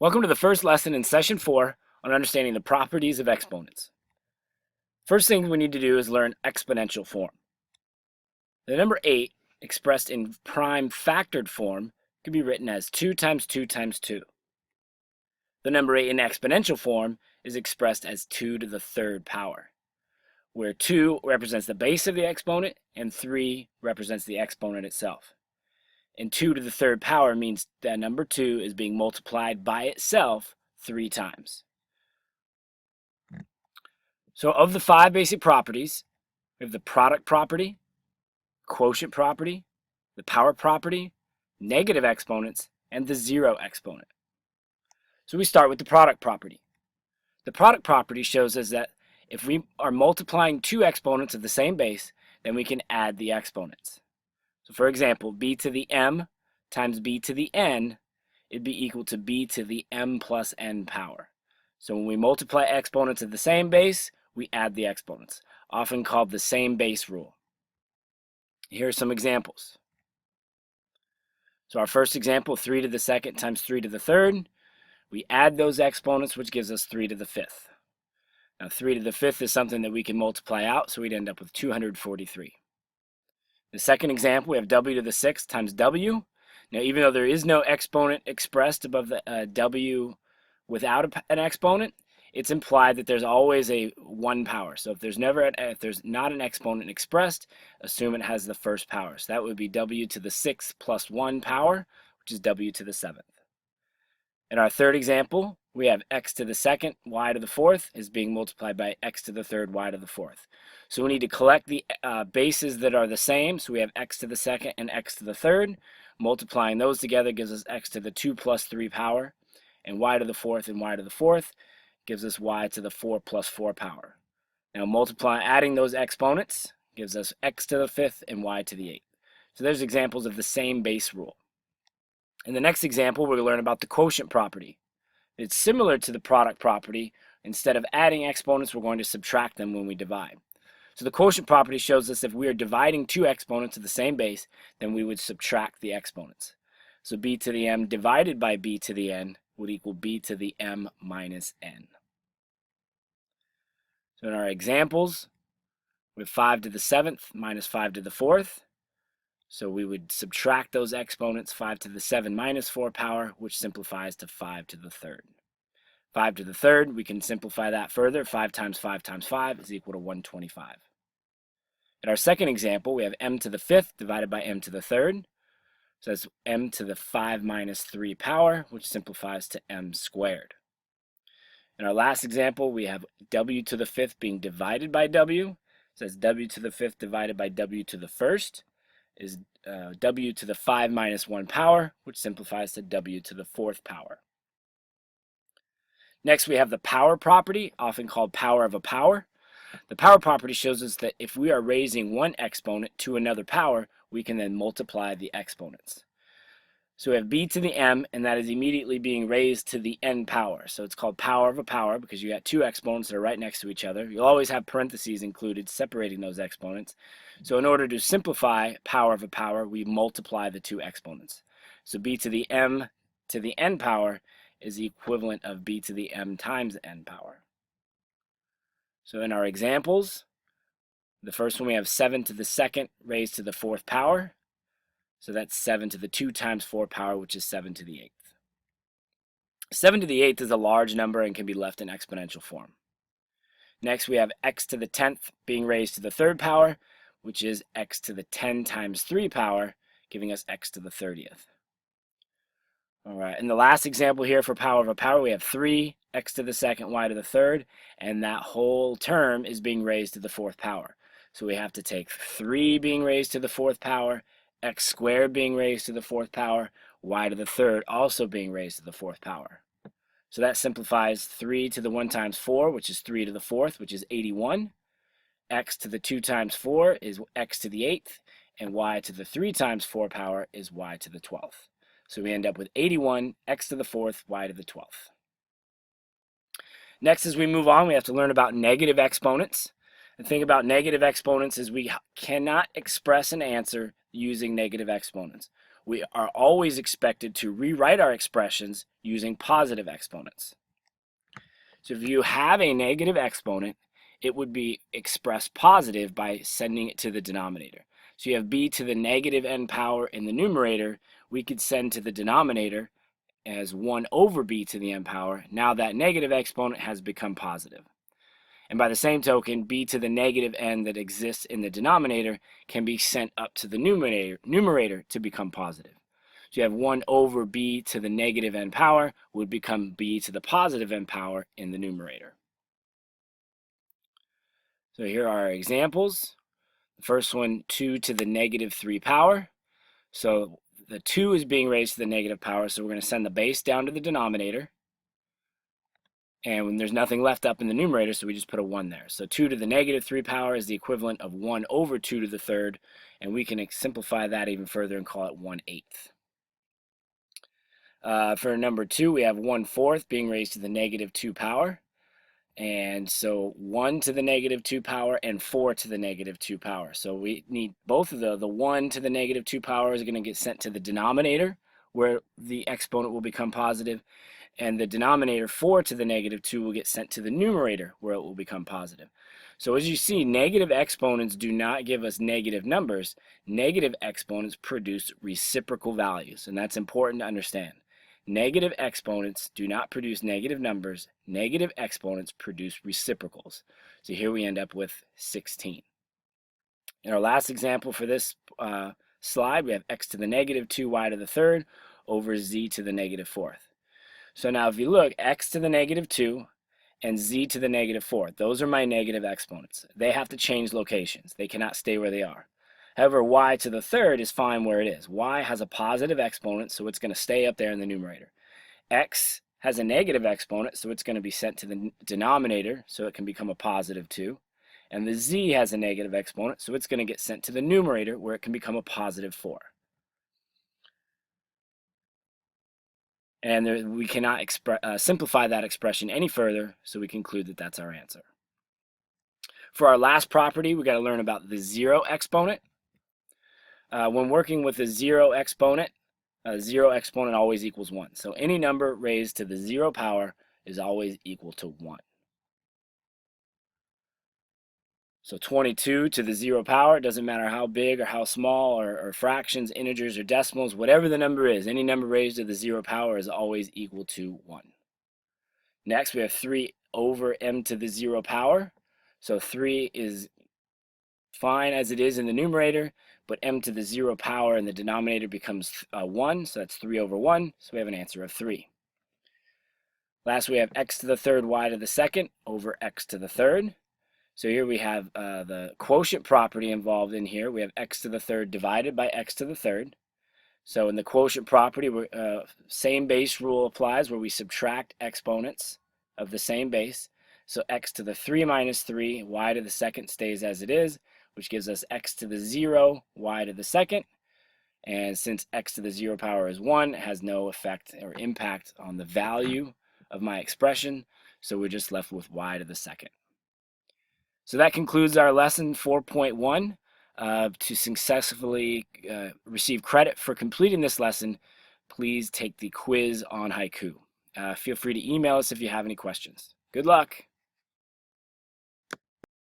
Welcome to the first lesson in Session 4 on understanding the properties of exponents. First thing we need to do is learn exponential form. The number 8, expressed in prime factored form, can be written as 2 times 2 times 2. The number 8 in exponential form is expressed as 2 to the third power, where 2 represents the base of the exponent and 3 represents the exponent itself. And 2 to the third power means that number 2 is being multiplied by itself 3 times. So of the 5 basic properties, we have the product property, quotient property, the power property, negative exponents, and the zero exponent. So we start with the product property. The product property shows us that if we are multiplying 2 exponents of the same base, then we can add the exponents. So for example, b to the m times b to the n, it'd be equal to b to the m plus n power. So when we multiply exponents of the same base, we add the exponents, often called the same base rule. Here are some examples. So our first example, 3 to the second times 3 to the third, we add those exponents, which gives us 3 to the fifth. Now 3 to the fifth is something that we can multiply out, so we'd end up with 243. The second example, we have w to the sixth times w. Now, even though there is no exponent expressed above the w without an exponent, it's implied that there's always a 1 power. So if there's not an exponent expressed, assume it has the first power. So that would be w to the sixth plus 1 power, which is w to the seventh. In our third example, we have x to the second, y to the fourth is being multiplied by x to the third, y to the fourth. So we need to collect the bases that are the same. So we have x to the second and x to the third. Multiplying those together gives us x to the 2 plus 3 power, and y to the fourth and y to the fourth gives us y to the 4 plus 4 power. Now adding those exponents gives us x to the fifth and y to the eighth. So there's examples of the same base rule. In the next example, we're going to learn about the quotient property. It's similar to the product property. Instead of adding exponents, we're going to subtract them when we divide. So the quotient property shows us if we are dividing 2 exponents of the same base, then we would subtract the exponents. So b to the m divided by b to the n would equal b to the m minus n. So in our examples, we have 5 to the seventh minus 5 to the fourth. So we would subtract those exponents, 5 to the 7 minus 4 power, which simplifies to 5 to the third. 5 to the third, we can simplify that further. 5 times 5 times 5 is equal to 125. In our second example, we have m to the fifth divided by m to the third. So that's m to the 5 minus 3 power, which simplifies to m squared. In our last example, we have w to the fifth being divided by w. So that's w to the fifth divided by w to the first is w to the 5 minus 1 power, which simplifies to w to the fourth power. Next, we have the power property, often called power of a power. The power property shows us that if we are raising one exponent to another power, we can then multiply the exponents. So we have b to the m, and that is immediately being raised to the n power. So it's called power of a power because you got 2 exponents that are right next to each other. You'll always have parentheses included separating those exponents. So in order to simplify power of a power, we multiply the 2 exponents. So b to the m to the n power is the equivalent of b to the m times n power. So in our examples, the first one we have 7 to the second raised to the fourth power. So that's 7 to the 2 times 4 power, which is 7 to the 8th. 7 to the 8th is a large number and can be left in exponential form. Next, we have x to the 10th being raised to the third power, which is x to the 10 times 3 power, giving us x to the 30th. All right, in the last example here for power of a power, we have 3, x to the second, y to the third, and that whole term is being raised to the fourth power. So we have to take 3 being raised to the fourth power, x squared being raised to the fourth power, y to the third also being raised to the fourth power. So that simplifies 3 to the 1 times 4, which is 3 to the fourth, which is 81. X to the 2 times 4 is x to the 8th, and y to the 3 times 4 power is y to the 12th. So we end up with 81, x to the 4th, y to the 12th. Next, as we move on, we have to learn about negative exponents. The thing about negative exponents is we cannot express an answer using negative exponents. we are always expected to rewrite our expressions using positive exponents. So if you have a negative exponent, it would be expressed positive by sending it to the denominator. So you have b to the negative n power in the numerator, we could send to the denominator as 1 over b to the n power. Now that negative exponent has become positive. And by the same token, b to the negative n that exists in the denominator can be sent up to the numerator to become positive. So you have 1 over b to the negative n power would become b to the positive n power in the numerator. So here are our examples. The first one, 2 to the negative 3 power. So the 2 is being raised to the negative power, so we're going to send the base down to the denominator. And when there's nothing left up in the numerator, so we just put a 1 there. So 2 to the negative 3 power is the equivalent of 1 over 2 to the third, and we can simplify that even further and call it 1/8. For number 2, we have 1/4 being raised to the negative 2 power. And so 1 to the negative 2 power and 4 to the negative 2 power. So we need both of the 1 to the negative 2 power is going to get sent to the denominator, where the exponent will become positive, and the denominator 4 to the negative 2 will get sent to the numerator, where it will become positive. So as you see, negative exponents do not give us negative numbers. Negative exponents produce reciprocal values, and that's important to understand. Negative exponents do not produce negative numbers. Negative exponents produce reciprocals. So here we end up with 16. In our last example for this slide, we have x to the negative 2y to the third over z to the negative fourth. So now if you look, x to the negative 2 and z to the negative 4, those are my negative exponents. They have to change locations. They cannot stay where they are. However, y to the third is fine where it is. Y has a positive exponent, so it's going to stay up there in the numerator. X has a negative exponent, so it's going to be sent to the denominator, so it can become a positive 2. And the z has a negative exponent, so it's going to get sent to the numerator, where it can become a positive 4. And we cannot simplify that expression any further, so we conclude that that's our answer. For our last property, we got to learn about the zero exponent. When working with a zero exponent always equals 1. So any number raised to the 0 power is always equal to 1. So 22 to the 0 power, it doesn't matter how big or how small, or fractions, integers, or decimals, whatever the number is, any number raised to the 0 power is always equal to 1. Next, we have 3 over m to the 0 power. So 3 is fine as it is in the numerator, but m to the 0 power in the denominator becomes 1, so that's 3 over 1, so we have an answer of 3. Last, we have x to the third y to the second over x to the third. So here we have the quotient property involved in here. We have x to the third divided by x to the third. So in the quotient property, same base rule applies, where we subtract exponents of the same base. So x to the 3 minus 3, y to the second stays as it is, which gives us x to the 0, y to the second. And since x to the 0 power is 1, it has no effect or impact on the value of my expression, so we're just left with y to the second. So that concludes our lesson 4.1. To successfully receive credit for completing this lesson, please take the quiz on haiku. Feel free to email us if you have any questions. Good luck!